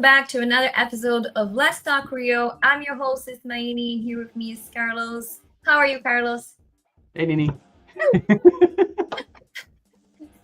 back to another episode of Let's Talk Rio. I'm your host, Ysmaine. Here with me is Carlos. How are you, Carlos? Hey, Nini.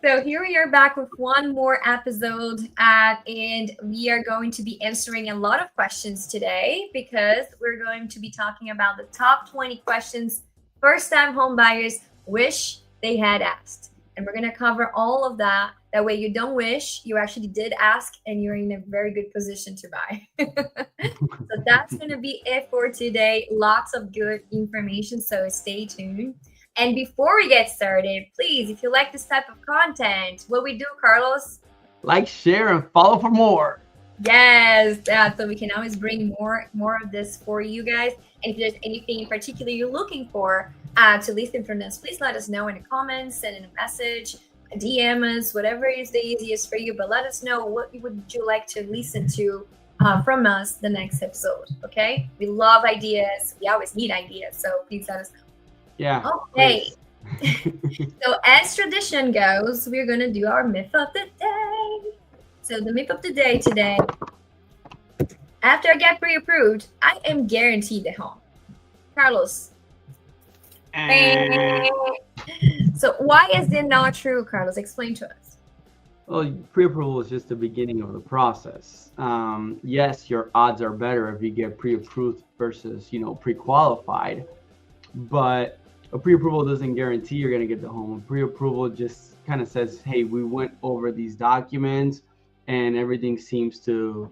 So here we are back with one more episode, and we are going to be answering a lot of questions today because we're going to be talking about the top 20 questions first-time home buyers wish they had asked. And we're going to cover all of that. That way you don't wish, you actually did ask, and you're in a very good position to buy. So that's going to be it for today. Lots of good information, so stay tuned. And before we get started, please, if you like this type of content, what we do, Carlos? Like, share, and follow for more. Yes, so we can always bring more of this for you guys. And if there's anything in particular you're looking for to listen from us, please let us know in the comments, send in a message, DM us, whatever is the easiest for you. But let us know what would you like to listen to from us the next episode, okay? We love ideas. We always need ideas, so please let us know. Yeah. Okay. So as tradition goes, we're going to do our myth of the day. So the myth of the day today, after I get pre-approved, I am guaranteed a home. Carlos. So why is it not true, Carlos? Explain to us. Well, pre-approval is just the beginning of the process. Yes, your odds are better if you get pre-approved versus, pre-qualified. But a pre-approval doesn't guarantee you're going to get the home. A pre-approval just kind of says, hey, we went over these documents and everything seems to,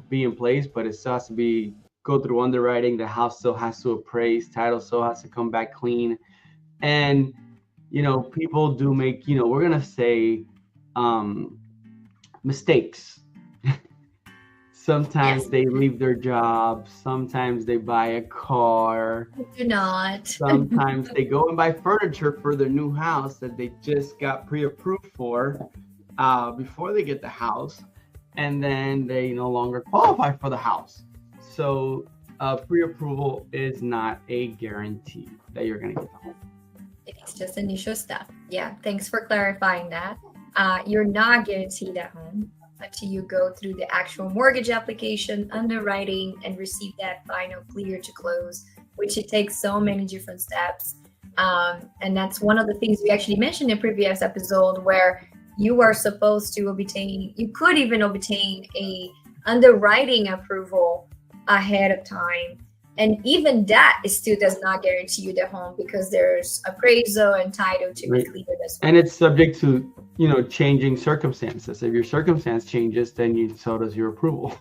be in place, but it still has to go through underwriting. The house still has to appraise, title still has to come back clean. And, people do make, we're going to say mistakes. Sometimes they leave their job. Sometimes they buy a car. Do not. Sometimes they go and buy furniture for their new house that they just got pre-approved for before they get the house. And then they no longer qualify for the house. So pre-approval is not a guarantee that you're going to get the home. It's just initial stuff. Yeah, thanks for clarifying that. You're not guaranteed a home until you go through the actual mortgage application, underwriting, and receive that final clear to close, which it takes so many different steps. And that's one of the things we actually mentioned in a previous episode where you are supposed to you could even obtain a underwriting approval ahead of time. And even that still does not guarantee you the home because there's appraisal and title to be cleared as well. And it's subject to, changing circumstances. If your circumstance changes, then so does your approval.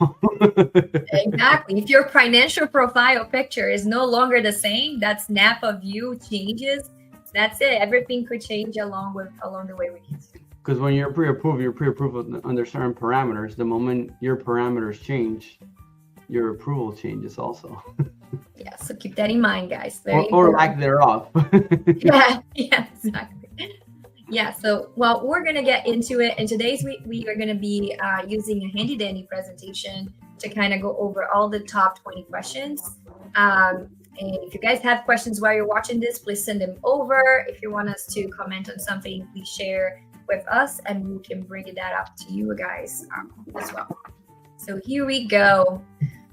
Exactly. If your financial profile picture is no longer the same, that snap of you changes. That's it. Everything could change along the way with you. Because when you're pre-approved under certain parameters. The moment your parameters change, your approval changes also. Yeah, so keep that in mind, guys. Or lack thereof. yeah, exactly. Yeah, so we're gonna get into it, and today's we are gonna be using a handy dandy presentation to kind of go over all the top 20 questions. And if you guys have questions while you're watching this, please send them over. If you want us to comment on something, please share with us, and we can bring that up to you guys as well. So here we go.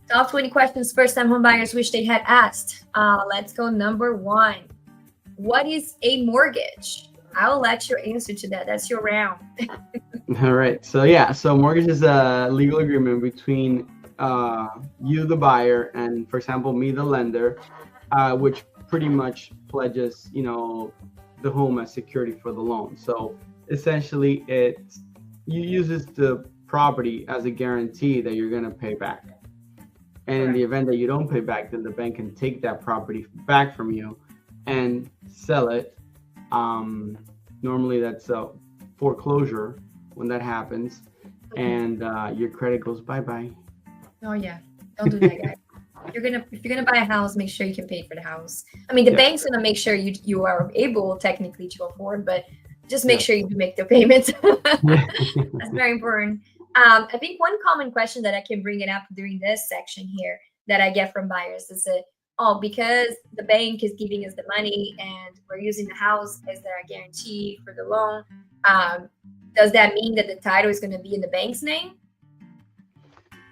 Top 20 questions first-time home buyers wish they had asked. Let's go number 1. What is a mortgage? I'll let you answer to that. That's your round. All right. So mortgage is a legal agreement between you, the buyer, and, for example, me, the lender, which pretty much pledges, the home as security for the loan. So essentially, you uses the property as a guarantee that you're going to pay back. And in the event that you don't pay back, then the bank can take that property back from you and sell it. Normally that's a foreclosure when that happens, and your credit goes bye-bye. Oh yeah, don't do that, guys. If you're gonna buy a house, make sure you can pay for the house. I mean, the bank's gonna make sure you are able technically to afford, but just make sure you do make the payments. That's very important. I think one common question that I can bring it up during this section here that I get from buyers is that, because the bank is giving us the money and we're using the house as their guarantee for the loan, does that mean that the title is going to be in the bank's name?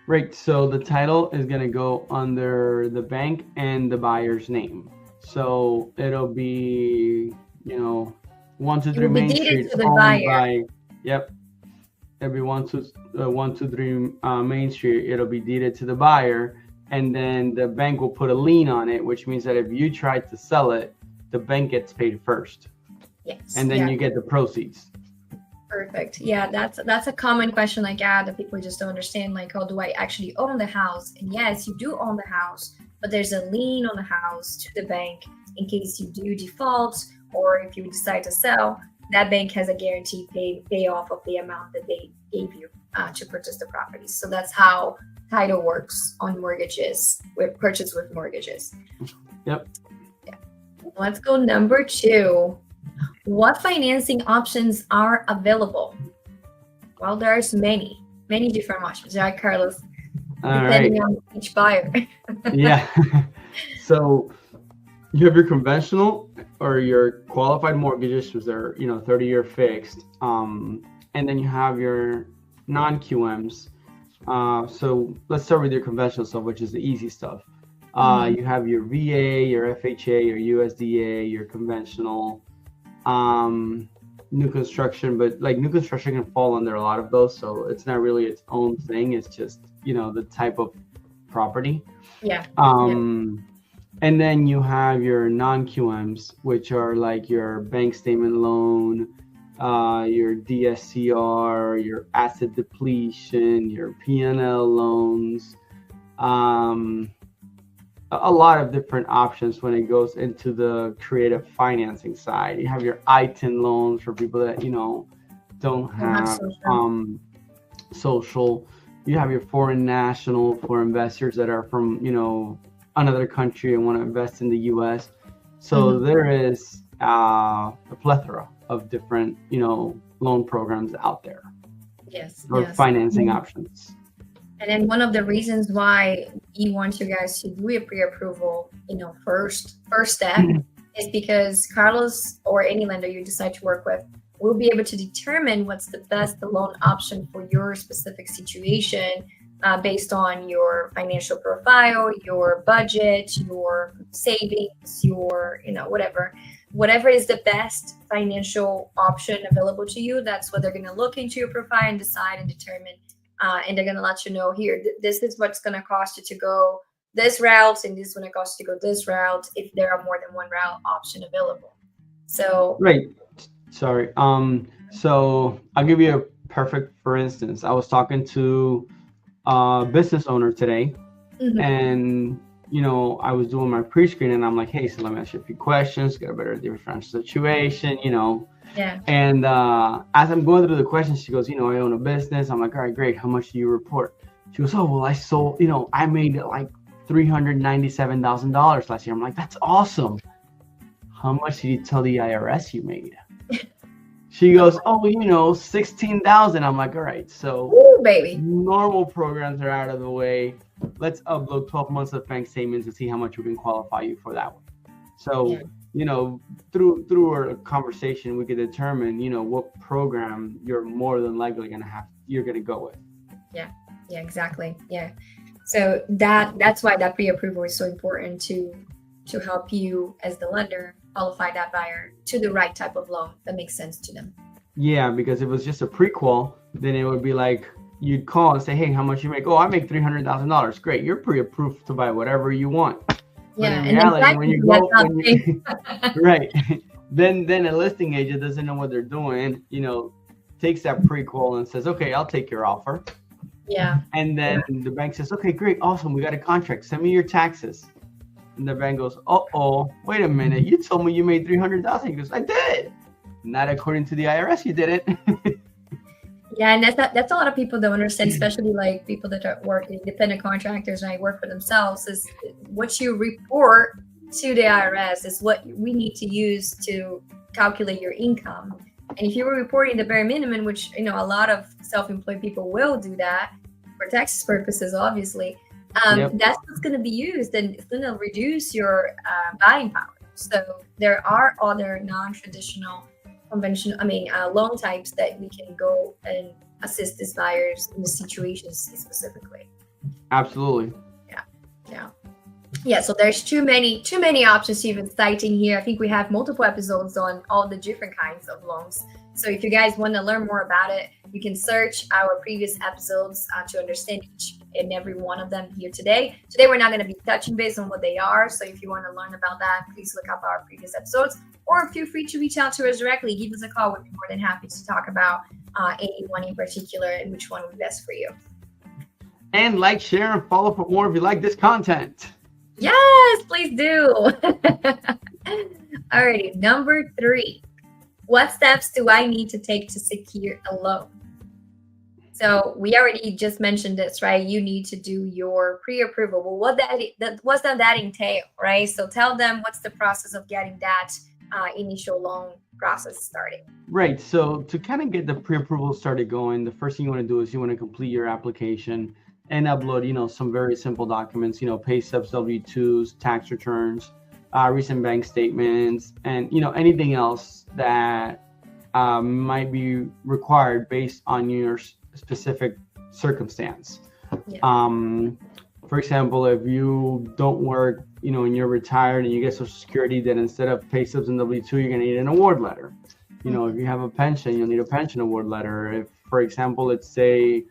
Right. So the title is going to go under the bank and the buyer's name. So it'll be, 123 It will be Main deeded Street, to the owned buyer. by, yep. It'll be 123 Main Street. It'll be deeded to the buyer. And then the bank will put a lien on it, which means that if you try to sell it, the bank gets paid first. Yes. And then you get the proceeds. Perfect. Yeah, that's a common question that people just don't understand. Like, oh, do I actually own the house? And yes, you do own the house, but there's a lien on the house to the bank in case you do default or if you decide to sell. That bank has a guaranteed payoff of the amount that they gave you to purchase the property. So that's how title works on mortgages, with purchase with mortgages. Yep. Yeah. Let's go number 2. What financing options are available? Well, there's many different options, right, Carlos? Depending on each buyer. Yeah. So you have your conventional or your qualified mortgages, which are 30-year fixed, and then you have your non-QMs. So let's start with your conventional stuff, which is the easy stuff. You have your VA, your FHA, your USDA, your conventional. New construction, but like new construction can fall under a lot of those, so it's not really its own thing. It's just the type of property. Yeah. And then you have your non-QMs, which are like your bank statement loan, your DSCR, your asset depletion, your PNL loans, a lot of different options when it goes into the creative financing side. You have your ITIN loans for people that don't have social. You have your foreign national for investors that are from another country and want to invest in the US. So there is a plethora of different loan programs out there. Yes. Or financing options. And then one of the reasons why we want you guys to do a pre-approval, first step is because Carlos or any lender you decide to work with will be able to determine what's the best loan option for your specific situation based on your financial profile, your budget, your savings, your, whatever is the best financial option available to you. That's what they're going to look into your profile and decide and determine. And they're going to let you know here, this is what's going to cost you to go this route, and this is going to cost you to go this route if there are more than one route option available. So right. Sorry. So I'll give you a perfect, for instance. I was talking to a business owner today, and I was doing my pre-screen, and I'm like, hey, so let me ask you a few questions, get a better differential situation, Yeah. And as I'm going through the questions, she goes, I own a business. I'm like, all right, great. How much do you report? She goes, oh, well, I sold, I made like $397,000 last year. I'm like, that's awesome. How much did you tell the IRS you made? She goes, oh, 16,000. I'm like, all right. So ooh, baby. Normal programs are out of the way. Let's upload 12 months of bank statements and see how much we can qualify you for that one. So, through our conversation, we could determine, what program you're more than likely you're going to go with. Yeah, exactly. Yeah. So that's why that pre-approval is so important to help you as the lender qualify that buyer to the right type of loan that makes sense to them. Yeah, because if it was just a pre-qual, then it would be like you'd call and say, hey, how much you make? Oh, I make $300,000. Great. You're pre-approved to buy whatever you want. Yeah, but in reality, when you go, right, then a listing agent doesn't know what they're doing, takes that pre-qual and says, okay, I'll take your offer. Yeah. And then the bank says, okay, great, awesome, we got a contract. Send me your taxes. And the bank goes, uh-oh, wait a minute, you told me you made $300,000. He goes, I did. Not according to the IRS, you didn't. Yeah, and that's a lot of people don't understand, especially like people that are working independent contractors and I work for themselves, is what you report to the IRS is what we need to use to calculate your income. And if you were reporting the bare minimum, which a lot of self-employed people will do that for tax purposes, obviously, that's what's going to be used, and it's going to reduce your buying power. So there are other non-traditional loan types that we can go and assist these buyers in the situations specifically. Absolutely. Yeah, so there's too many options to even citing here. I think we have multiple episodes on all the different kinds of loans. So if you guys want to learn more about it, you can search our previous episodes to understand each and every one of them here today. Today we're not going to be touching base on what they are. So if you want to learn about that, please look up our previous episodes, or feel free to reach out to us directly. Give us a call. We'd be more than happy to talk about any one in particular and which one would be best for you. And like, share, and follow for more if you like this content. Yes, please do. Alrighty, number 3. What steps do I need to take to secure a loan? So we already just mentioned this, right? You need to do your pre-approval. Well, what does that entail, right? So tell them what's the process of getting that initial loan process started. Right. So to kind of get the pre-approval started going, the first thing you want to do is you want to complete your application and upload, some very simple documents, pay stubs, W-2s, tax returns, recent bank statements, and, anything else that might be required based on your specific circumstance. Yeah. For example, if you don't work, and you're retired and you get Social Security, then instead of pay stubs and W-2, you're going to need an award letter. If you have a pension, you'll need a pension award letter. If, for example, let's say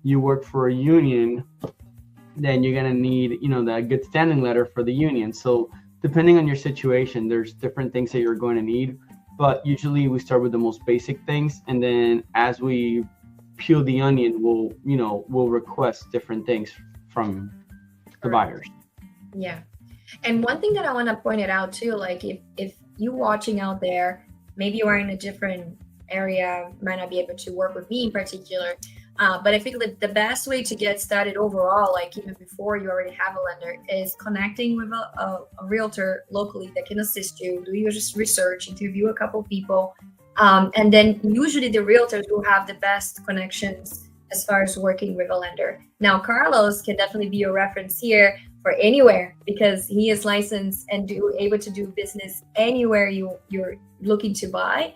you work for a union, then you're going to need, that good standing letter for the union. So depending on your situation, there's different things that you're going to need, but usually we start with the most basic things. And then as we peel the onion, we'll request different things from the buyers. Yeah. And one thing that I want to point it out too, like if you watching out there, maybe you are in a different area, might not be able to work with me in particular. But I think that the best way to get started overall, like even before you already have a lender, is connecting with a realtor locally that can assist you, do your research, interview a couple people. And then usually the realtors will have the best connections as far as working with a lender. Now, Carlos can definitely be a reference here for anywhere because he is licensed and able to do business anywhere you're looking to buy.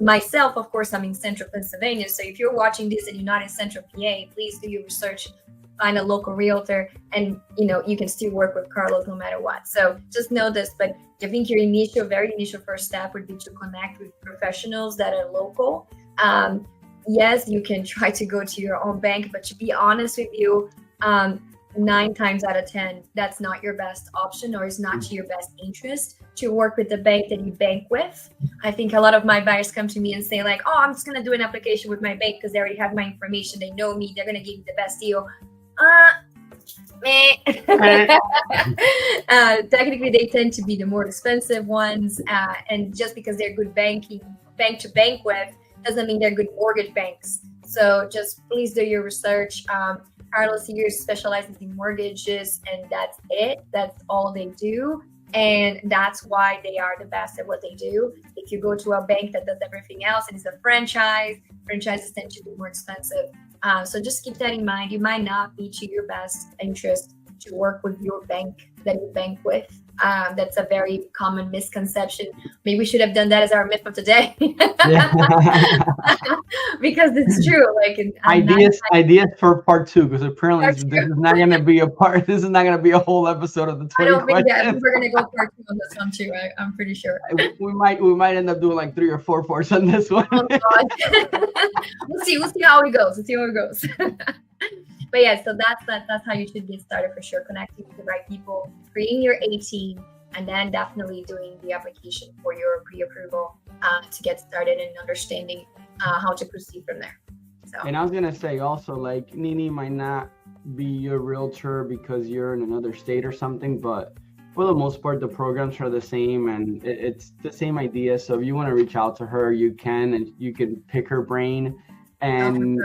Myself, of course, I'm in Central Pennsylvania. So if you're watching this and you're not in Central PA, please do your research, find a local realtor, and you can still work with Carlos no matter what. So just know this, but I think your very initial first step would be to connect with professionals that are local. Yes, you can try to go to your own bank, but to be honest with you, 9 times out of 10, that's not your best option, or is not to your best interest to work with the bank that you bank with. I think a lot of my buyers come to me and say like, oh, I'm just going to do an application with my bank because they already have my information. They know me. They're going to give me the best deal. Technically, they tend to be the more expensive ones. And just because they're good bank to bank with doesn't mean they're good mortgage banks. So just please do your research. Carlos here specializes in mortgages, and that's it. That's all they do. And that's why they are the best at what they do. If you go to a bank that does everything else and is a franchises tend to be more expensive. So just keep that in mind. You might not be to your best interest to work with your bank that you bank with. That's a very common misconception. Maybe we should have done that as our myth of today. Because it's true. Like ideas for part 2, because apparently this is not going to be a part. This is not going to be a whole episode of the 20 I don't think questions. that we're going to go part 2 on this one too. I'm pretty sure. We might end up doing like 3 or 4 parts on this one. Oh, God. We'll see how it goes. But yeah, so that's how you should get started for sure. Connecting with the right people, creating your A team, and then definitely doing the application for your pre-approval to get started and understanding how to proceed from there. So. And I was gonna say also, like, Nini might not be your realtor because you're in another state or something, but for the most part, the programs are the same and it's the same idea. So if you want to reach out to her, you can, and you can pick her brain. And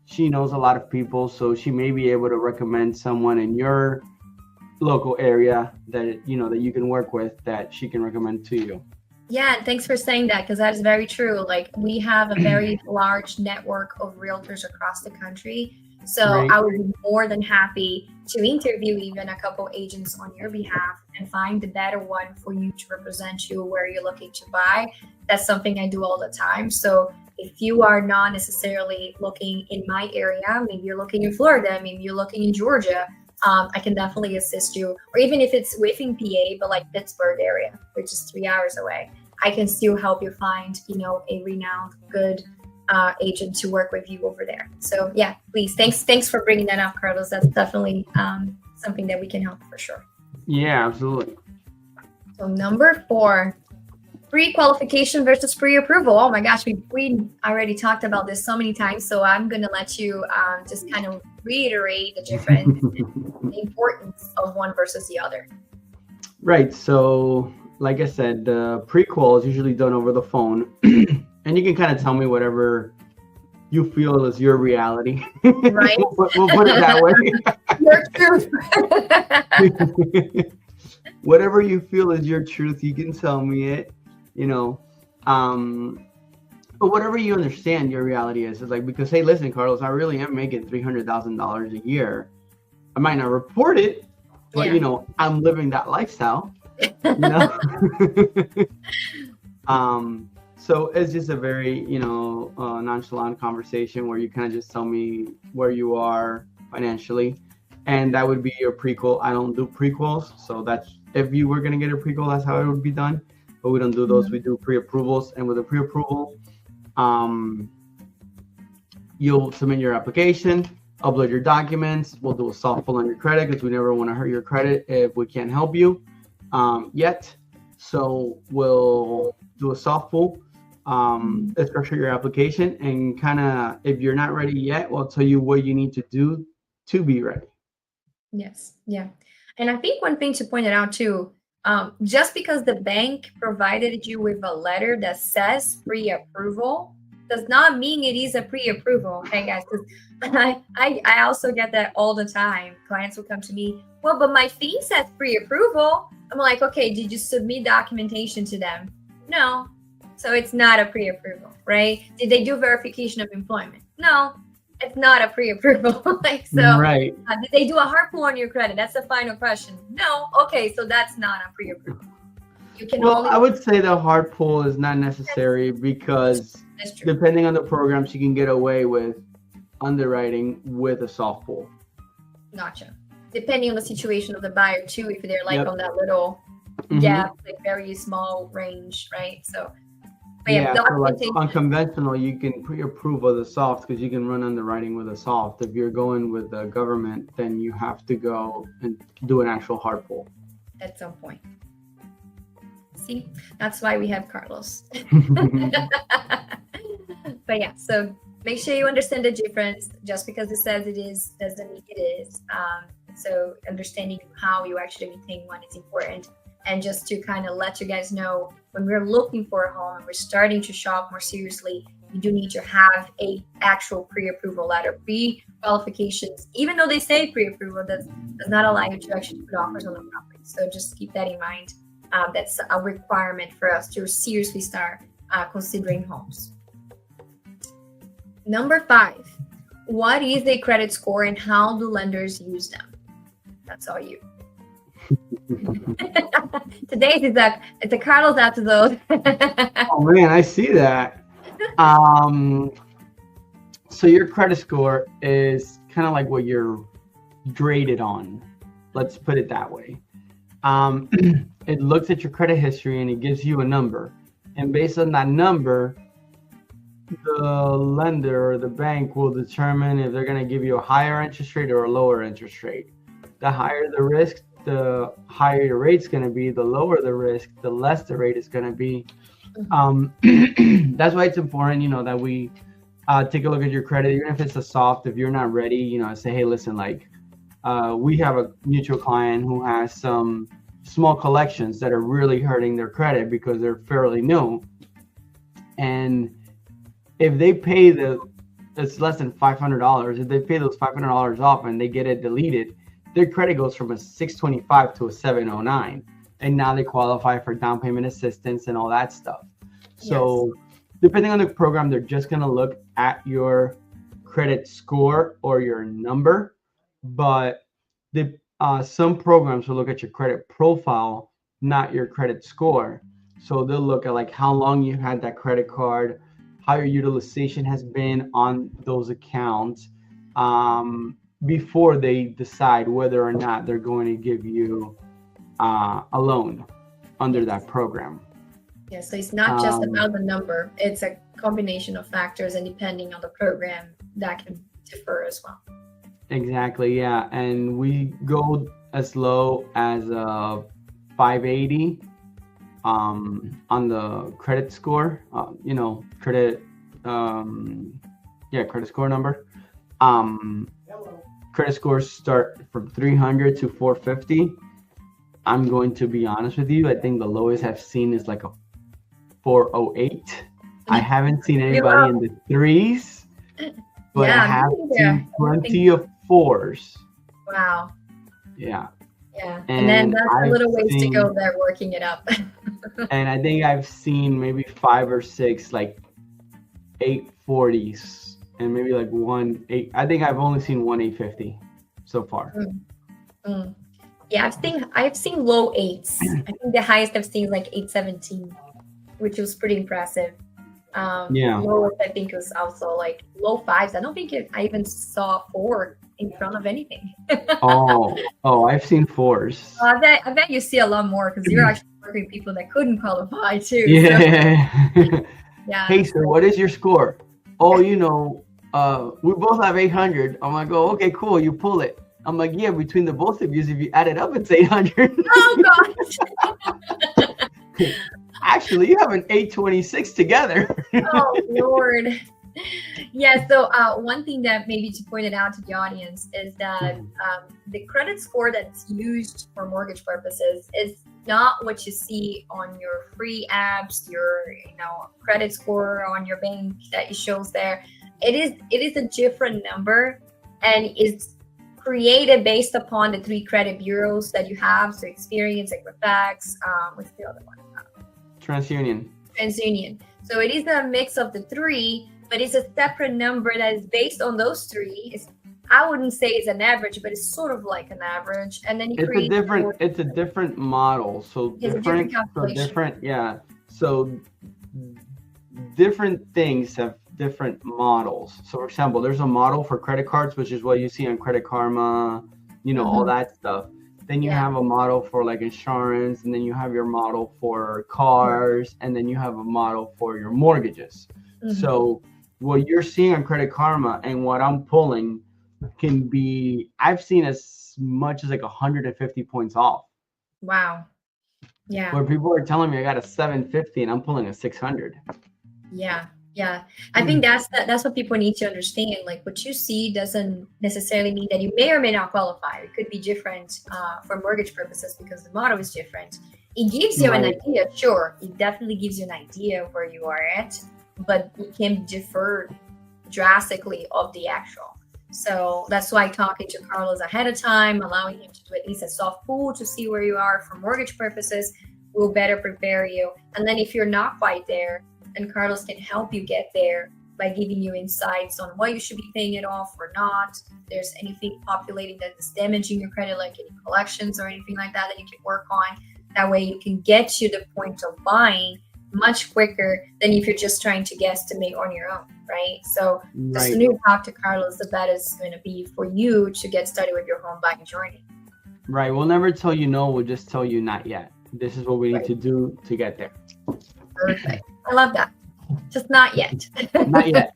she knows a lot of people, so she may be able to recommend someone in your local area that you can work with, that she can recommend to you. Yeah, thanks for saying that, because that is very true. Like, we have a very large network of realtors across the country. So right. I would be more than happy to interview even a couple agents on your behalf and find the better one for you to represent you where you're looking to buy. That's something I do all the time. So if you are not necessarily looking in my area, maybe you're looking in Florida, maybe you're looking in Georgia, I can definitely assist you. Or even if it's within PA, but like Pittsburgh area, which is 3 hours away, I can still help you find, a renowned, good agent to work with you over there. So yeah, please, thanks for bringing that up, Carlos. That's definitely something that we can help for sure. Yeah, absolutely. So number 4, pre-qualification versus pre-approval. Oh my gosh, we already talked about this so many times, so I'm going to let you just kind of reiterate the difference, the importance of one versus the other. Right. So, like I said, the pre-qual is usually done over the phone, and you can kind of tell me whatever you feel is your reality. Right. we'll put it that way. Your truth. Whatever you feel is your truth, you can tell me it. But whatever you understand your reality is like, because, hey, listen, Carlos, I really am making $300,000 a year. I might not report it, but I'm living that lifestyle. So it's just a very nonchalant conversation where you kind of just tell me where you are financially, and that would be your prequal. I don't do prequels, so that's, if you were going to get a prequel, that's how it would be done. But we don't do those. We do pre-approvals, and with a pre-approval, you'll submit your application, upload your documents. We'll do a soft pull on your credit because we never want to hurt your credit if we can't help you yet. So we'll do a soft pull, structure your application, and kind of, if you're not ready yet, we'll tell you what you need to do to be ready. Yes. Yeah. And I think one thing to point it out too, just because the bank provided you with a letter that says pre-approval does not mean it is a pre-approval. Okay, guys, because I also get that all the time. Clients will come to me, well, but my fee says pre-approval. I'm like, okay, did you submit documentation to them? No. So it's not a pre-approval, right? Did they do verification of employment? No, it's not a pre-approval. Right. Did they do a hard pull on your credit? That's the final question. No. Okay, so that's not a pre-approval. You can I would say the hard pull is not necessary because depending on the programs, you can get away with underwriting with a soft pull. Gotcha. Depending on the situation of the buyer too, if they're like on that little gap, like very small range, right? So, so like unconventional, you can pre-approve with a soft because you can run underwriting with a soft. If you're going with the government, then you have to go and do an actual hard pull at some point. See, that's why we have Carlos. But yeah, so make sure you understand the difference. Just because it says it is doesn't mean it is. So understanding how you actually obtain one is important. And just to kind of let you guys know, when we're looking for a home and we're starting to shop more seriously, you do need to have a actual pre-approval letter. Pre-qualifications, even though they say pre-approval, does not allow you to actually put offers on the property. So just keep that in mind. That's a requirement for us to seriously start considering homes. Number 5, what is a credit score and how do lenders use them? That's all you. Today's it's a Carlos episode. Oh man, I see that. So your credit score is kind of like what you're graded on. Let's put it that way. It looks at your credit history and it gives you a number. And based on that number, the lender or the bank will determine if they're going to give you a higher interest rate or a lower interest rate. The higher the risk, the higher your rate's going to be. The lower the risk, the less the rate is going to be. That's why it's important, that we take a look at your credit, even if it's a soft. If you're not ready, say, hey, listen, like we have a mutual client who has some small collections that are really hurting their credit because they're fairly new. And if they pay it's less than $500, if they pay those $500 off and they get it deleted, their credit goes from a 625 to a 709. And now they qualify for down payment assistance and all that stuff. So depending on the program, they're just going to look at your credit score or your number. But some programs will look at your credit profile, not your credit score. So they'll look at like how long you had that credit card, how your utilization has been on those accounts, before they decide whether or not they're going to give you a loan under that program. Yeah, so it's not just about the number, it's a combination of factors, and depending on the program, that can differ as well. Exactly, yeah. And we go as low as 580 on the credit score, credit score number. Credit scores start from 300 to 450. I'm going to be honest with you, I think the lowest I've seen is like a 408. I haven't seen anybody in the threes, but I have seen plenty of fours. Wow. Yeah. Yeah. And then that's a little ways to go there, working it up. And I think I've seen maybe 5 or 6 like 840s and maybe like 1.8. I think I've only seen 1.850 so far. Yeah, I've seen low 8s. I think the highest I've seen is like 817, which was pretty impressive. Lowest I think was also like low 5s. I don't think I even saw 4 in front of anything. oh, I've seen 4s. I bet you see a lot more because you're actually working with people that couldn't qualify too. Yeah. So. Yeah. Hey, so what is your score? Oh, we both have 800. I'm like, oh, okay, cool. You pull it. I'm like, yeah, between the both of you, if you add it up, it's 800. Oh, gosh. Actually, you have an 826 together. Oh, Lord. Yeah, so one thing that maybe to point it out to the audience is that the credit score that's used for mortgage purposes is not what you see on your free apps, your credit score on your bank that it shows there. It is a different number, and it's created based upon the 3 credit bureaus that you have. So Experian, Equifax, what's the other one? TransUnion. So it is a mix of the 3, but it's a separate number that is based on those 3. I wouldn't say it's an average, but it's sort of like an average. And then it's a different model. So different things have different models. So for example, there's a model for credit cards, which is what you see on Credit Karma, all that stuff. Then you have a model for like insurance, and then you have your model for cars, and then you have a model for your mortgages. So what you're seeing on Credit Karma and what I'm pulling can be, I've seen as much as like 150 points off. Wow. Yeah. Where people are telling me I got a 750 and I'm pulling a 600. Yeah. I think that's what people need to understand. Like, what you see doesn't necessarily mean that you may or may not qualify. It could be different for mortgage purposes because the model is different. It gives you an idea, sure. It definitely gives you an idea of where you are at, but it can differ drastically of the actual. So that's why talking to Carlos ahead of time, allowing him to do at least a soft pull to see where you are for mortgage purposes, will better prepare you. And then if you're not quite there, and Carlos can help you get there by giving you insights on what you should be paying it off or not. If there's anything populating that is damaging your credit, like any collections or anything like that you can work on. That way you can get to the point of buying much quicker than if you're just trying to guesstimate on your own, right? So the sooner you talk to Carlos, the better it's going to be for you to get started with your home buying journey. Right. We'll never tell you no. We'll just tell you not yet. This is what we need to do to get there. Perfect. I love that. Just not yet. Not yet.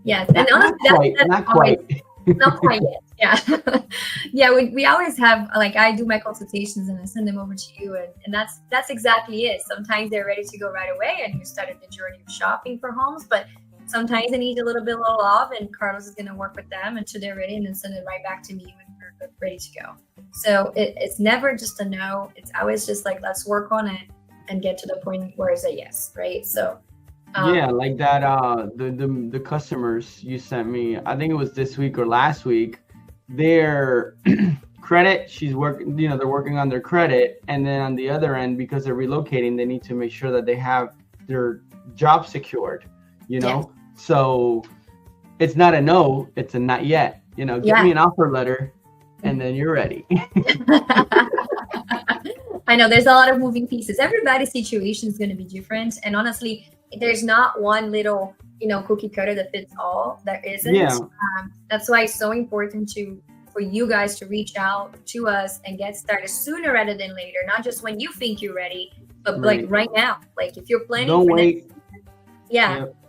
Yes. And honestly, not quite. Not quite yet. Yeah. Yeah. We always have, like, I do my consultations and I send them over to you. And that's exactly it. Sometimes they're ready to go right away and you started the journey of shopping for homes, but sometimes they need a little bit of love, and Carlos is going to work with them until they're ready and then send it right back to me when we're ready to go. So it's never just a no. It's always just like, let's work on it and get to the point where it's a yes, right? So like that the customers you sent me, I think it was this week or last week, their credit, they're working on their credit, and then on the other end, because they're relocating, they need to make sure that they have their job secured, Yes. So it's not a no, it's a not yet. Give me an offer letter and then you're ready. I know there's a lot of moving pieces. Everybody's situation is going to be different. And honestly, there's not one little, cookie cutter that fits all. There isn't. Yeah. That's why it's so important for you guys to reach out to us and get started sooner rather than later. Not just when you think you're ready, but like right now. Like if you're planning Don't for wait.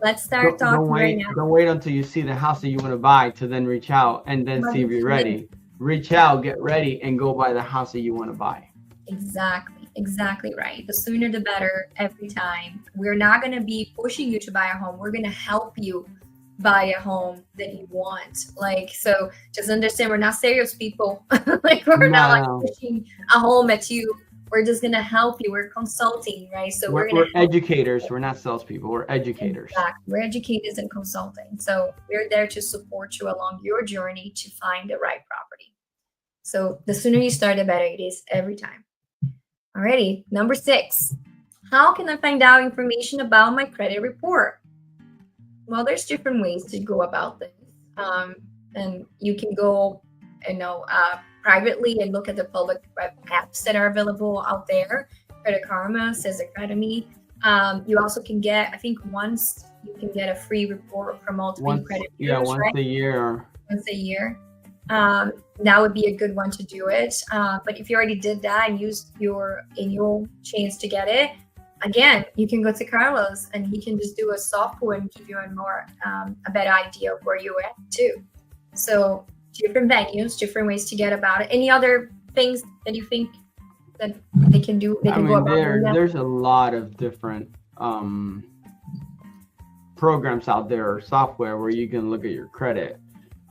Let's start talking right now. Don't wait until you see the house that you want to buy to then reach out and then see if you're ready. Reach out, get ready, and go buy the house that you want to buy. Exactly right. The sooner the better every time. We're not going to be pushing you to buy a home. We're going to help you buy a home that you want. Like, so just understand, we're not salespeople. Like, we're not like pushing a home at you. We're just going to help you. We're consulting, right? So we're educators. We're not salespeople. We're educators. Exactly. We're educators and consulting. So we're there to support you along your journey to find the right property. So the sooner you start, the better it is every time. Alrighty, number 6. How can I find out information about my credit report? Well, there's different ways to go about this. And you can go, privately and look at the public apps that are available out there. Credit Karma, Says Academy. You also can get, I think once you can get a free report from all 3 credit bureaus. Once a year. Once a year. That would be a good one to do it. But if you already did that and used your annual chance to get it, again, you can go to Carlos and he can just do a soft pull and give you a better idea of where you're at too. So different venues, different ways to get about it. Any other things that you think that they can do? They can go about there's a lot of different programs out there or software where you can look at your credit.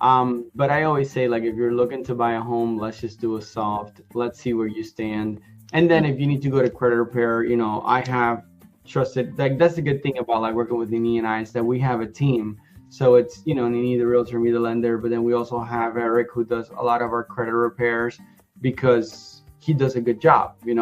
But I always say, like, if you're looking to buy a home, let's just do a soft. Let's see where you stand. And then if you need to go to credit repair, I have trusted, like, that's the good thing about like working with Nini and I, is that we have a team. So it's, Nini, the realtor, me, the lender, but then we also have Eric, who does a lot of our credit repairs because he does a good job, he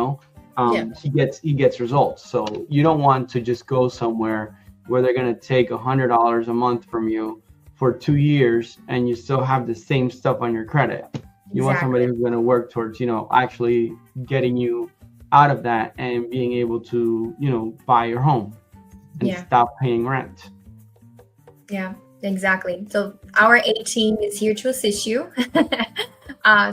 gets results. So you don't want to just go somewhere where they're going to take $100 a month from you for 2 years and you still have the same stuff on your credit. You want somebody who's going to work towards, actually getting you out of that and being able to, buy your home and stop paying rent. Yeah, exactly. So our A team is here to assist you.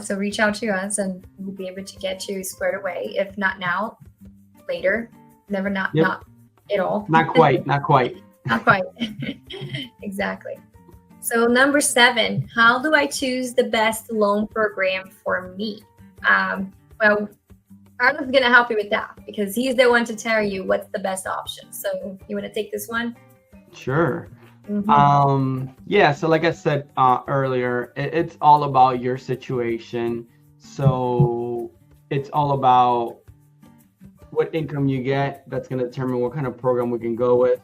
So reach out to us and we'll be able to get you squared away. If not now, later. Never not at all. Not quite. Not quite. Exactly. So number 7, how do I choose the best loan program for me? Well, Carlos is going to help you with that because he's the one to tell you what's the best option. So you want to take this one? Sure. Mm-hmm. So like I said earlier, it's all about your situation. So it's all about what income you get. That's going to determine what kind of program we can go with.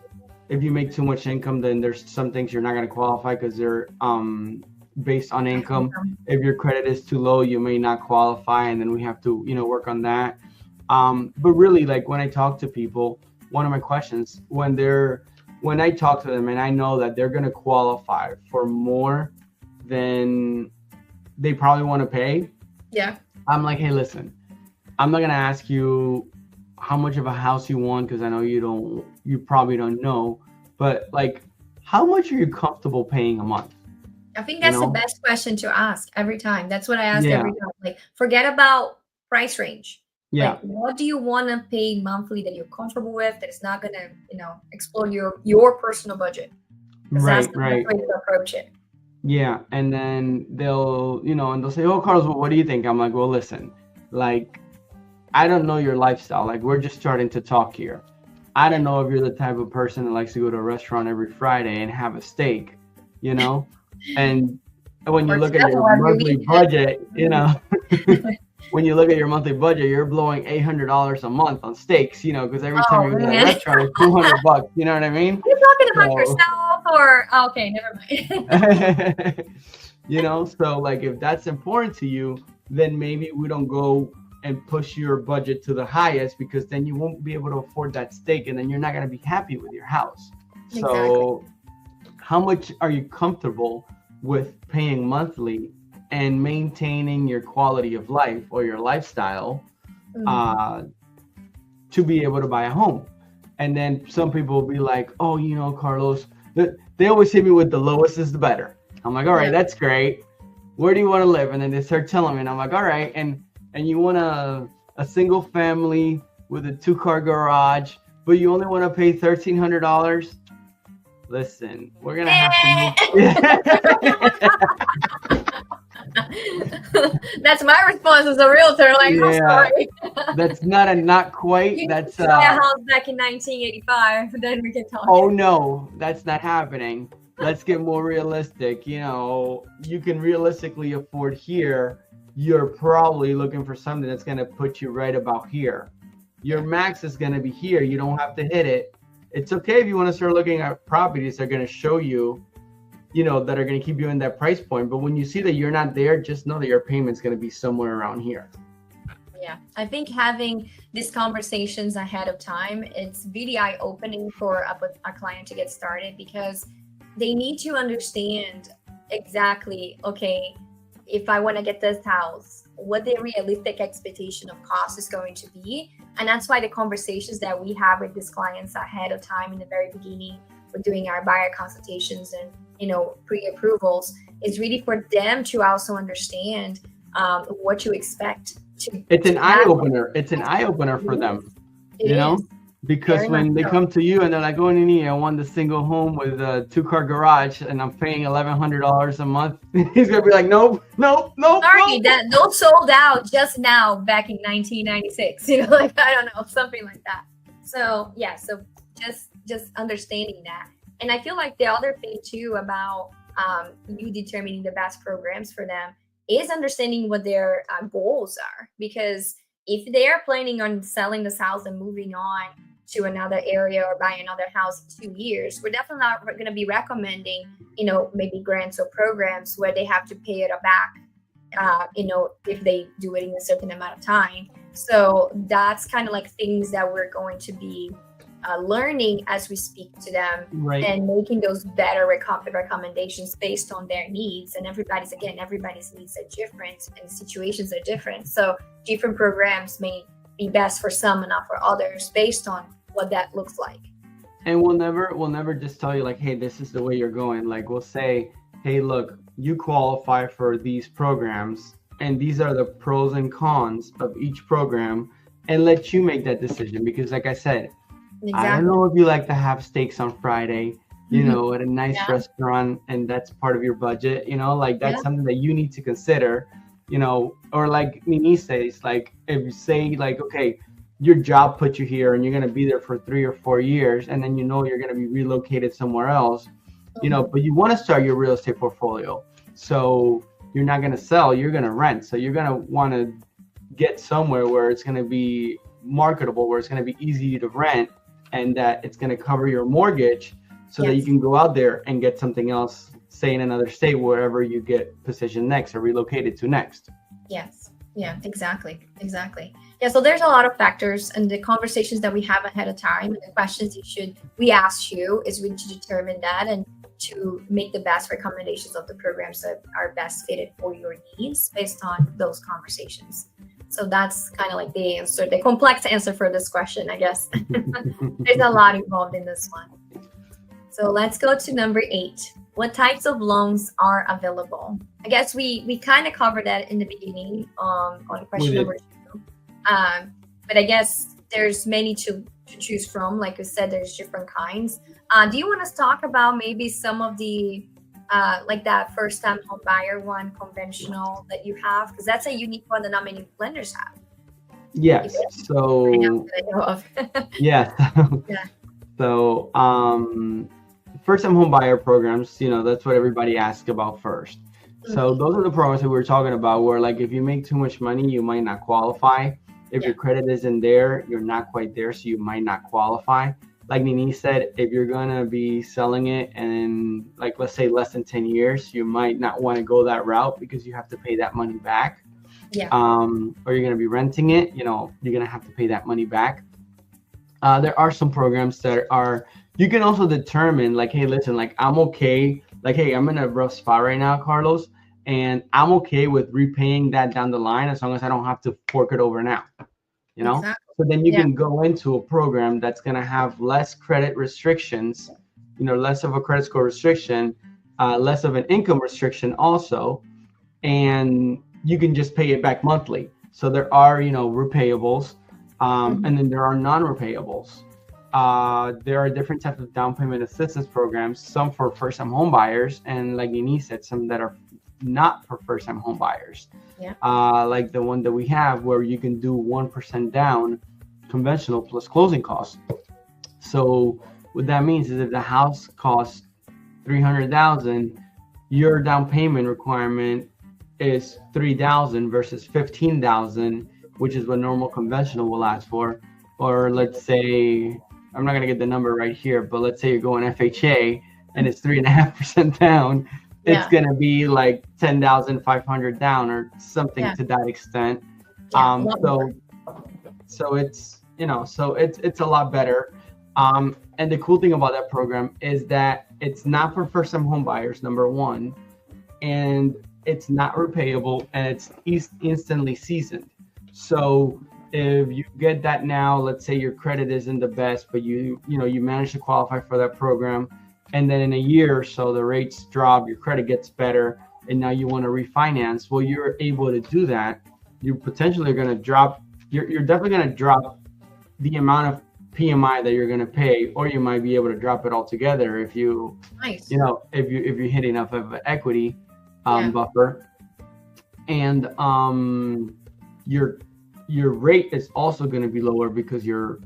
If you make too much income, then there's some things you're not going to qualify because they're based on income. If your credit is too low, you may not qualify, and then we have to, work on that. But really, like when I talk to people, one of my questions when I talk to them and I know that they're going to qualify for more than they probably want to pay. Yeah. I'm like, hey, listen, I'm not going to ask you how much of a house you want because I know you probably don't know, but like, how much are you comfortable paying a month? I think that's the best question to ask every time. That's what I ask every time. Like, forget about price range. Yeah. Like, what do you want to pay monthly that you're comfortable with, that is not going to, explode your personal budget? That's the best way to approach it. Yeah. And then they'll say, oh, Carlos, well, what do you think? I'm like, well, listen, like, I don't know your lifestyle. Like, we're just starting to talk here. I don't know if you're the type of person that likes to go to a restaurant every Friday and have a steak, and when you look at your monthly budget, when you look at your monthly budget, you're blowing $800 a month on steaks, because every time you go to a restaurant, it's $200. You know what I mean? You're talking about yourself, or okay, never mind. So like if that's important to you, then maybe we don't go and push your budget to the highest, because then you won't be able to afford that steak, and then you're not going to be happy with your house. Exactly. So how much are you comfortable with paying monthly and maintaining your quality of life or your lifestyle to be able to buy a home? And then some people will be like, oh, you know, Carlos, they always hit me with the lowest is the better. I'm like, all right, that's great. Where do you want to live? And then they start telling me, and I'm like, all right, and you want a single family with a 2-car garage, but you only want to pay $1,300. Listen, we're gonna have to. That's my response as a realtor. Like, I'm sorry. That's not quite. That's buy a house back in 1985. Then we can talk. Oh no, that's not happening. Let's get more realistic. You know, you can realistically afford here. You're probably looking for something that's gonna put you right about here. Your max is gonna be here. You don't have to hit it. It's okay if you want to start looking at properties that are going to show you, you know, that are going to keep you in that price point. But when you see that you're not there, just know that your payment's going to be somewhere around here. Yeah, I think having these conversations ahead of time, it's really eye-opening for a client to get started, because they need to understand exactly, okay, if I want to get this house, what the realistic expectation of cost is going to be. And that's why the conversations that we have with these clients ahead of time in the very beginning, we're doing our buyer consultations and, you know, pre-approvals, is really for them to also understand what to expect. It's an eye-opener. It's an eye-opener for them, you know? Because when they come to you and they're like, oh, Nini, I want the single home with a 2-car garage and I'm paying $1,100 a month. He's going to be like, nope. Sorry, those sold out just now back in 1996. You know, like, I don't know, something like that. So, yeah, so just understanding that. And I feel like the other thing, too, about you determining the best programs for them is understanding what their goals are. Because if they're planning on selling this house and moving on to another area or buying another house in 2 years, we're definitely not going to be recommending, you know, maybe grants or programs where they have to pay it back, you know, if they do it in a certain amount of time. So that's kind of like things that we're going to be learning as we speak to them, right, and making those better recommendations based on their needs. And everybody's needs are different and situations are different. So different programs may be best for some and not for others based on what that looks like. And we'll never just tell you like, hey, this is the way you're going. Like, we'll say, hey, look, you qualify for these programs and these are the pros and cons of each program, and let you make that decision. Because like I said, I don't know if you like to have steaks on Friday, you know, at a nice restaurant, and that's part of your budget, you know, like that's something that you need to consider, you know. Or like Nini says, like if you say like, okay, your job put you here and you're going to be there for 3 or 4 years, and then you know you're going to be relocated somewhere else, you know, but you want to start your real estate portfolio. So you're not going to sell, you're going to rent. So you're going to want to get somewhere where it's going to be marketable, where it's going to be easy to rent, and that it's going to cover your mortgage, so that you can go out there and get something else, say in another state, wherever you get positioned next or relocated to next. Yes. Yeah, exactly. Yeah, so there's a lot of factors, and the conversations that we have ahead of time and the questions we ask you is really to determine that and to make the best recommendations of the programs that are best fitted for your needs based on those conversations. So that's kind of like the answer, the complex answer for this question, I guess. There's a lot involved in this one. So let's go to number 8. What types of loans are available? I guess we kind of covered that in the beginning on question number 2. But I guess there's many to choose from. Like I said, there's different kinds. Do you want to talk about maybe some of the like that first-time home buyer one, conventional, that you have? Because that's a unique one that not many lenders have. Yes. So yeah. So first-time home buyer programs, you know, that's what everybody asks about first. So those are the programs that we were talking about, where like if you make too much money, you might not qualify. If your credit isn't there, you're not quite there, so you might not qualify. Like Nini said, if you're gonna be selling it and like, let's say less than 10 years, you might not want to go that route because you have to pay that money back. Or you're gonna be renting it, you know, you're gonna have to pay that money back. There are some programs that are, you can also determine like, hey, listen, like I'm okay, like, hey, I'm in a rough spot right now, Carlos, and I'm okay with repaying that down the line as long as I don't have to fork it over now. you know? Exactly. So then you Yeah. can go into a program that's going to have less credit restrictions, you know, less of a credit score restriction, less of an income restriction also, and you can just pay it back monthly. So there are, you know, repayables, Mhm. and then there are non-repayables. There are different types of down payment assistance programs, some for first-time home buyers, and like Nini said, some that are not for first-time home buyers. Yeah. Like the one that we have where you can do 1% down, conventional plus closing costs. So what that means is if the house costs 300,000, your down payment requirement is 3,000 versus 15,000, which is what normal conventional will ask for. Or let's say, I'm not gonna get the number right here, but let's say you're going FHA and it's 3.5% down, it's Yeah. gonna be like 10,500 down or something Yeah. to that extent. Yeah. A lot more. So it's, you know, so it's a lot better. And the cool thing about that program is that it's not for first-time home buyers, number one, and it's not repayable, and it's instantly seasoned. So if you get that now, let's say your credit isn't the best, but you know you manage to qualify for that program, and then in a year or so the rates drop, your credit gets better, and now you want to refinance. Well, you're able to do that. You potentially are going to drop. You're definitely going to drop the amount of PMI that you're going to pay, or you might be able to drop it altogether if you, Nice. you know, if you hit enough of an equity Yeah. buffer, and your rate is also going to be lower because your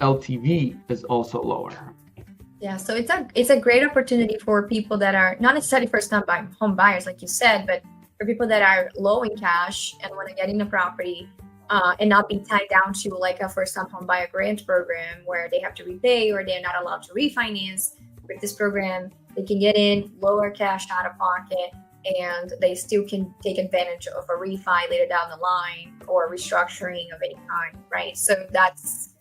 LTV is also lower. Yeah, so it's a great opportunity for people that are not necessarily first-time home buyers, like you said, but for people that are low in cash and want to get in a property, and not be tied down to like a first-time home buyer grant program where they have to repay or they're not allowed to refinance. With this program, they can get in, lower cash out of pocket, and they still can take advantage of a refi later down the line or restructuring of any kind, right? So that's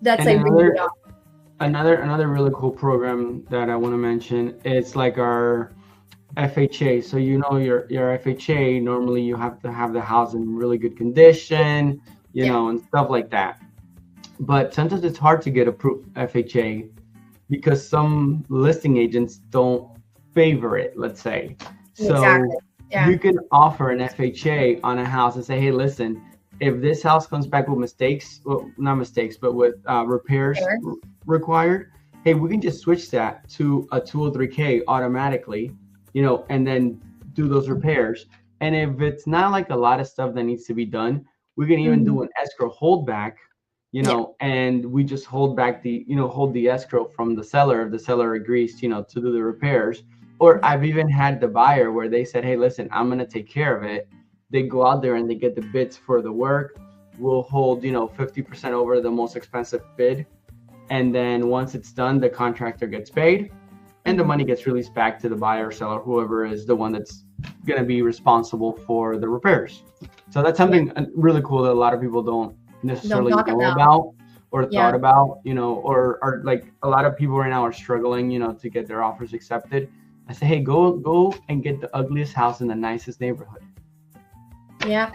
And a really good option. another really cool program that I want to mention is like our FHA. So you know your FHA, normally you have to have the house in really good condition, you Yeah. know, and stuff like that. But sometimes it's hard to get approved FHA because some listing agents don't favor it, let's say. So Exactly. Yeah. you can offer an FHA on a house and say, hey, listen, if this house comes back with mistakes, well, not mistakes, but with repairs Sure. required, hey, we can just switch that to a 203K automatically, you know, and then do those repairs. And if it's not like a lot of stuff that needs to be done, we can even do an escrow holdback, you know, and we just hold back the, you know, hold the escrow from the seller if the seller agrees, you know, to do the repairs. Or I've even had the buyer where they said, hey, listen, I'm going to take care of it. They go out there and they get the bids for the work. We'll hold, you know, 50% over the most expensive bid. And then once it's done, the contractor gets paid and the money gets released back to the buyer or seller, whoever is the one that's going to be responsible for the repairs. So that's something really cool that a lot of people don't necessarily know about or thought about, you know, or like a lot of people right now are struggling, you know, to get their offers accepted. I say, hey, go and get the ugliest house in the nicest neighborhood. Yeah.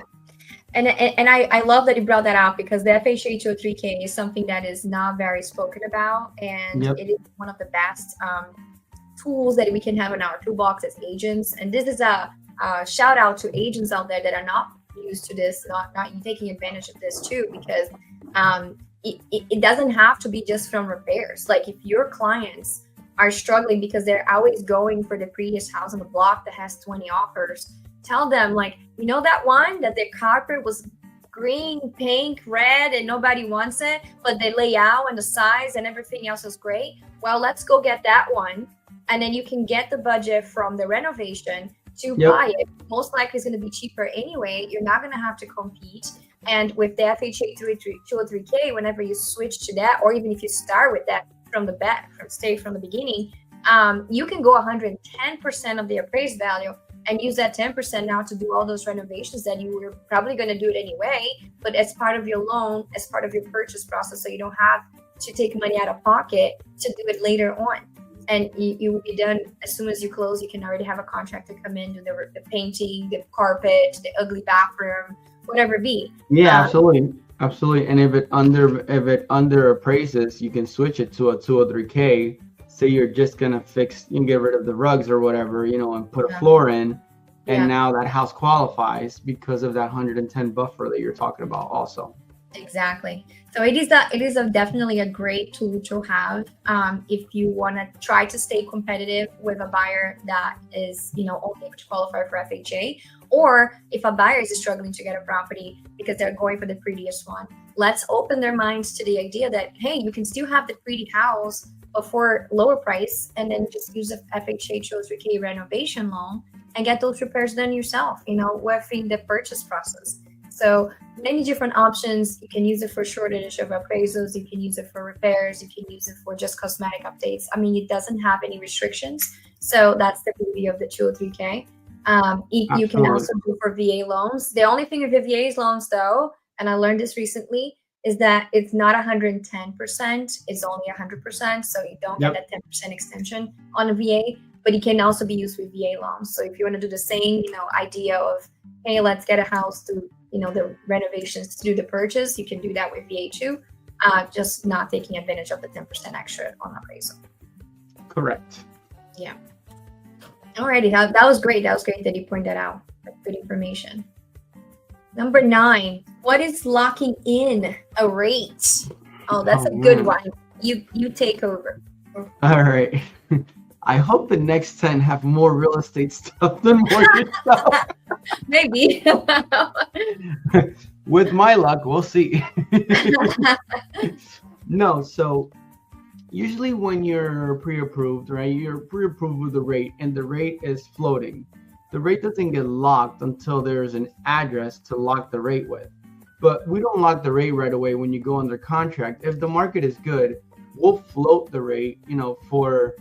And I love that you brought that up because the FHA 203K is something that is not very spoken about, and it is one of the best tools that we can have in our toolbox as agents. And this is a shout out to agents out there that are not used to this, not taking advantage of this too, because it doesn't have to be just from repairs. Like if your clients are struggling because they're always going for the prettiest house on the block that has 20 offers, tell them, like, you know, that one that their carpet was green, pink, red, and nobody wants it, but the layout and the size and everything else is great. Well, let's go get that one. And then you can get the budget from the renovation to buy it. Most likely it's going to be cheaper anyway. You're not going to have to compete. And with the FHA 203K, whenever you switch to that, or even if you start with that from the back, from the beginning, you can go 110% of the appraised value and use that 10% now to do all those renovations that you were probably going to do it anyway, but as part of your loan, as part of your purchase process, so you don't have to take money out of pocket to do it later on. And you will be done as soon as you close. You can already have a contractor come in, do the painting, the carpet, the ugly bathroom, whatever it be. Yeah, absolutely. Absolutely. And if it under appraises, you can switch it to a 203K. Say you're just gonna fix, you can get rid of the rugs or whatever, and put a Yeah. floor in, and Yeah. now that house qualifies because of that 110 buffer that you're talking about also. Exactly. So it is definitely a great tool to have if you want to try to stay competitive with a buyer that is, only able to qualify for FHA, or if a buyer is struggling to get a property because they're going for the prettiest one. Let's open their minds to the idea that, hey, you can still have the pretty house but for lower price, and then just use a FHA 203K renovation loan and get those repairs done yourself, within the purchase process. So many different options. You can use it for shortage of appraisals. You can use it for repairs. You can use it for just cosmetic updates. I mean, it doesn't have any restrictions. So that's the beauty of the 203K. You can also do for VA loans. The only thing with the VA loans, though, and I learned this recently, is that it's not 110%. It's only 100%. So you don't get that 10% extension on a VA. But it can also be used with VA loans. So if you want to do the same, idea of, hey, let's get a house to, the renovations to do the purchase, you can do that with VA too. Just not taking advantage of the 10% extra on appraisal. Correct. Yeah. Alrighty, that was great. That was great that you pointed that out. That's good information. Number 9, what is locking in a rate? Oh, that's a good one. You take over. All right. I hope the next 10 have more real estate stuff than mortgage stuff. Maybe. With my luck, we'll see. No, so usually when you're pre-approved, right, you're pre-approved with the rate, and the rate is floating. The rate doesn't get locked until there's an address to lock the rate with. But we don't lock the rate right away when you go under contract. If the market is good, we'll float the rate, for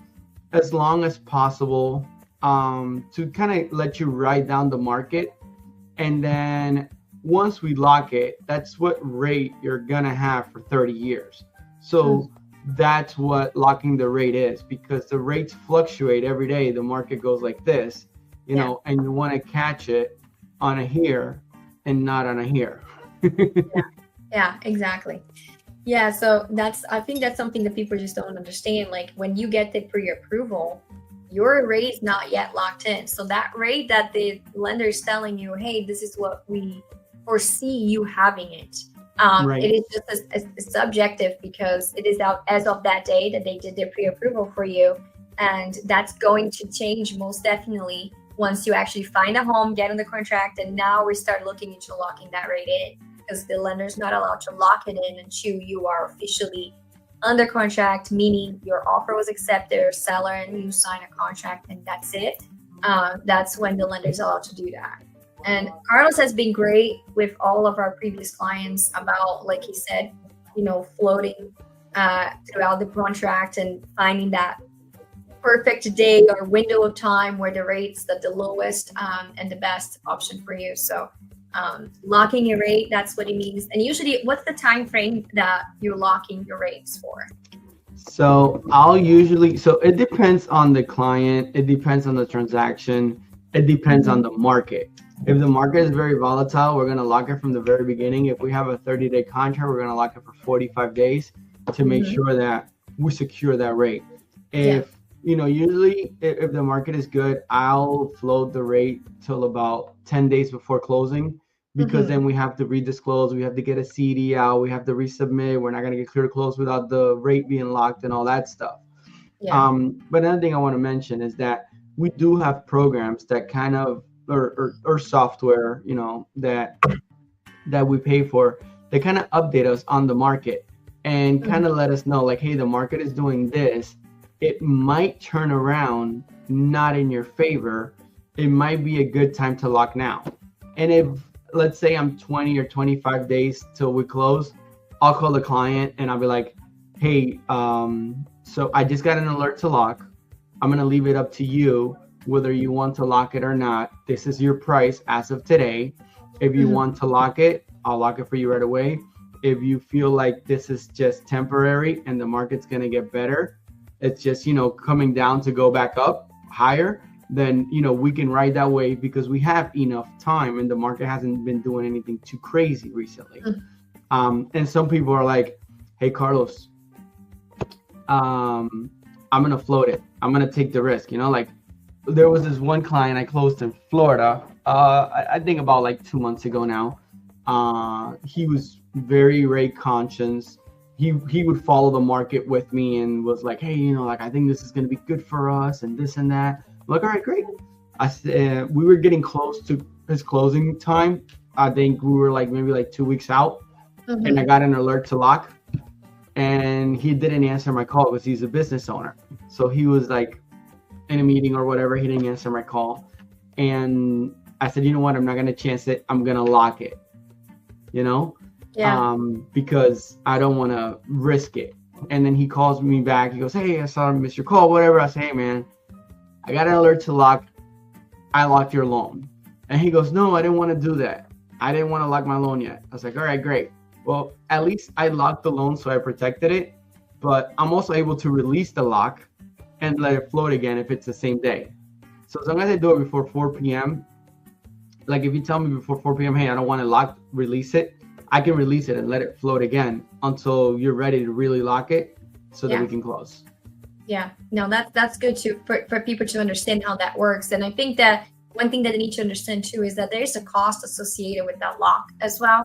as long as possible, to kind of let you ride down the market. And then once we lock it, that's what rate you're gonna have for 30 years. So that's what locking the rate is, because the rates fluctuate every day. The market goes like this, and you want to catch it on a here and not on a here. Yeah, exactly. Yeah, so I think that's something that people just don't understand. Like when you get the pre-approval, your rate is not yet locked in. So that rate that the lender is telling you, hey, this is what we foresee you having it. Right. It is just as subjective, because it is out as of that day that they did their pre-approval for you. And that's going to change most definitely once you actually find a home, get on the contract, and now we start looking into locking that rate in. Because the lender's not allowed to lock it in until you are officially under contract, meaning your offer was accepted or seller and you sign a contract, and that's it. That's when the lender's allowed to do that. And Carlos has been great with all of our previous clients about, like he said, floating throughout the contract and finding that perfect day or window of time where the rate's the lowest and the best option for you. So locking your rate, that's what it means. And usually, what's the time frame that you're locking your rates for? So it depends on the client, it depends on the transaction, it depends on the market. If the market is very volatile, we're going to lock it from the very beginning. If we have a 30-day contract, we're going to lock it for 45 days to make sure that we secure that rate. Usually if the market is good, I'll float the rate till about 10 days before closing, because then we have to redisclose, we have to get a CD out, we have to resubmit, we're not going to get clear to close without the rate being locked and all that stuff. But another thing I want to mention is that we do have programs that kind of, or software, that we pay for, that kind of update us on the market and kind of let us know, like, hey, the market is doing this. It might turn around not in your favor. It might be a good time to lock now. And if, let's say I'm 20 or 25 days till we close, I'll call the client and I'll be like, hey, so I just got an alert to lock. I'm going to leave it up to you whether you want to lock it or not. This is your price as of today. If you want to lock it, I'll lock it for you right away. If you feel like this is just temporary and the market's going to get better, it's just, coming down to go back up higher, then, we can ride that wave because we have enough time and the market hasn't been doing anything too crazy recently. And some people are like, hey, Carlos, I'm going to float it. I'm going to take the risk. You know, like there was this one client I closed in Florida, I think about like 2 months ago now. He was very rate conscious. He would follow the market with me and was like, hey, you know, like I think this is going to be good for us and this and that. I'm like, all right, great. I said we were getting close to his closing time. I think we were like maybe like 2 weeks out, and I got an alert to lock, and he didn't answer my call because he's a business owner. So he was like in a meeting or whatever. He didn't answer my call, and I said, you know what? I'm not gonna chance it. I'm gonna lock it. You know, because I don't want to risk it. And then he calls me back. He goes, hey, I saw I missed your call, whatever. I say, hey, man, I got an alert to lock. I locked your loan. And he goes, no, I didn't want to do that. I didn't want to lock my loan yet. I was like, all right, great. Well, at least I locked the loan, so I protected it. But I'm also able to release the lock and let it float again if it's the same day. So as long as I do it before 4 p.m., like if you tell me before 4 p.m., hey, I don't want to lock, release it, I can release it and let it float again until you're ready to really lock it so that we can close. Yeah, no, that's good for people to understand how that works. And I think that one thing that they need to understand too is that there's a cost associated with that lock as well,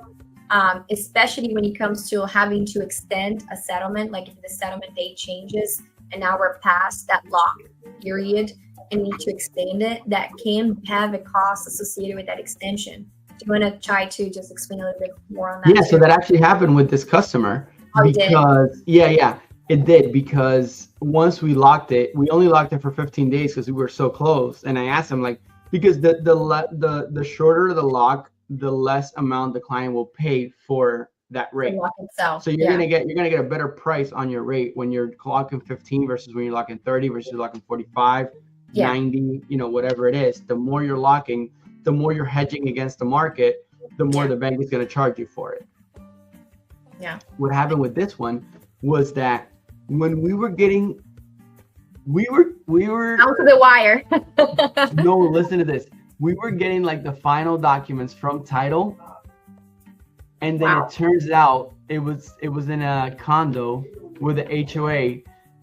especially when it comes to having to extend a settlement. Like if the settlement date changes and now we're past that lock period and need to extend it, that can have a cost associated with that extension. Do you want to try to just explain a little bit more on that? Yeah, so that actually happened with this customer. Because it did, because once we locked it, we only locked it for 15 days because we were so close. And I asked him, like, because the shorter the lock, the less amount the client will pay for that rate. The lock itself. So you're gonna get a better price on your rate when you're locking 15 versus when you're locking 30 versus you're locking 45, 90, you know, whatever it is. The more you're locking, the more you're hedging against the market, the more the bank is going to charge you for it. Yeah. What happened with this one was that when we were getting, we were out to the wire. No, listen to this. We were getting like the final documents from title, and then it turns out it was in a condo with the HOA.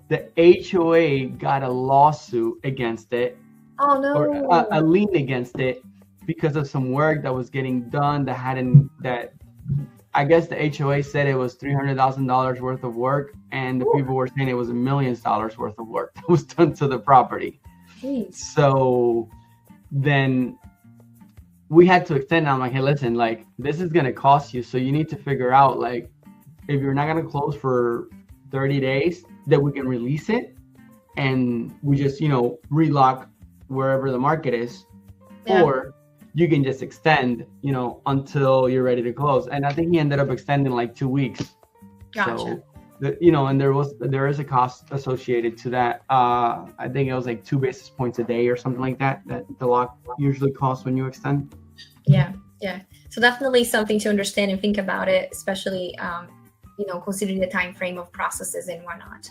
The HOA got a lawsuit against it. Oh no! Or a lien against it because of some work that was getting done that I guess the HOA said it was $300,000 worth of work, and the people were saying it was $1 million worth of work that was done to the property. Jeez. So then we had to extend. I'm like, hey, listen, like this is gonna cost you, so you need to figure out like if you're not gonna close for 30 days, that we can release it and we just relock wherever the market is, or you can just extend, until you're ready to close. And I think he ended up extending like 2 weeks. Gotcha. So, and there is a cost associated to that. I think it was like 2 basis points a day or something like that the lock usually costs when you extend. Yeah. So definitely something to understand and think about it, especially, considering the time frame of processes and whatnot.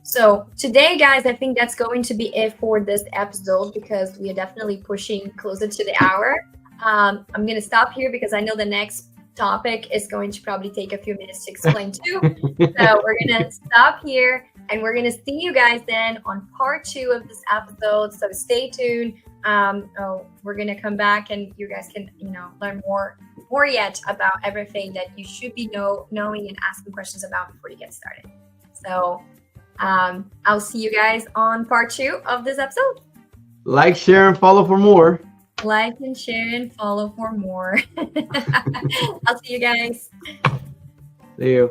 So today, guys, I think that's going to be it for this episode because we are definitely pushing closer to the hour. I'm going to stop here because I know the next topic is going to probably take a few minutes to explain too. So we're going to stop here and we're going to see you guys then on part 2 of this episode. So stay tuned. We're going to come back and you guys can, learn more yet about everything that you should be knowing and asking questions about before you get started. So I'll see you guys on part 2 of this episode. Like, share, and follow for more. Like and share and follow for more. I'll see you guys. See you.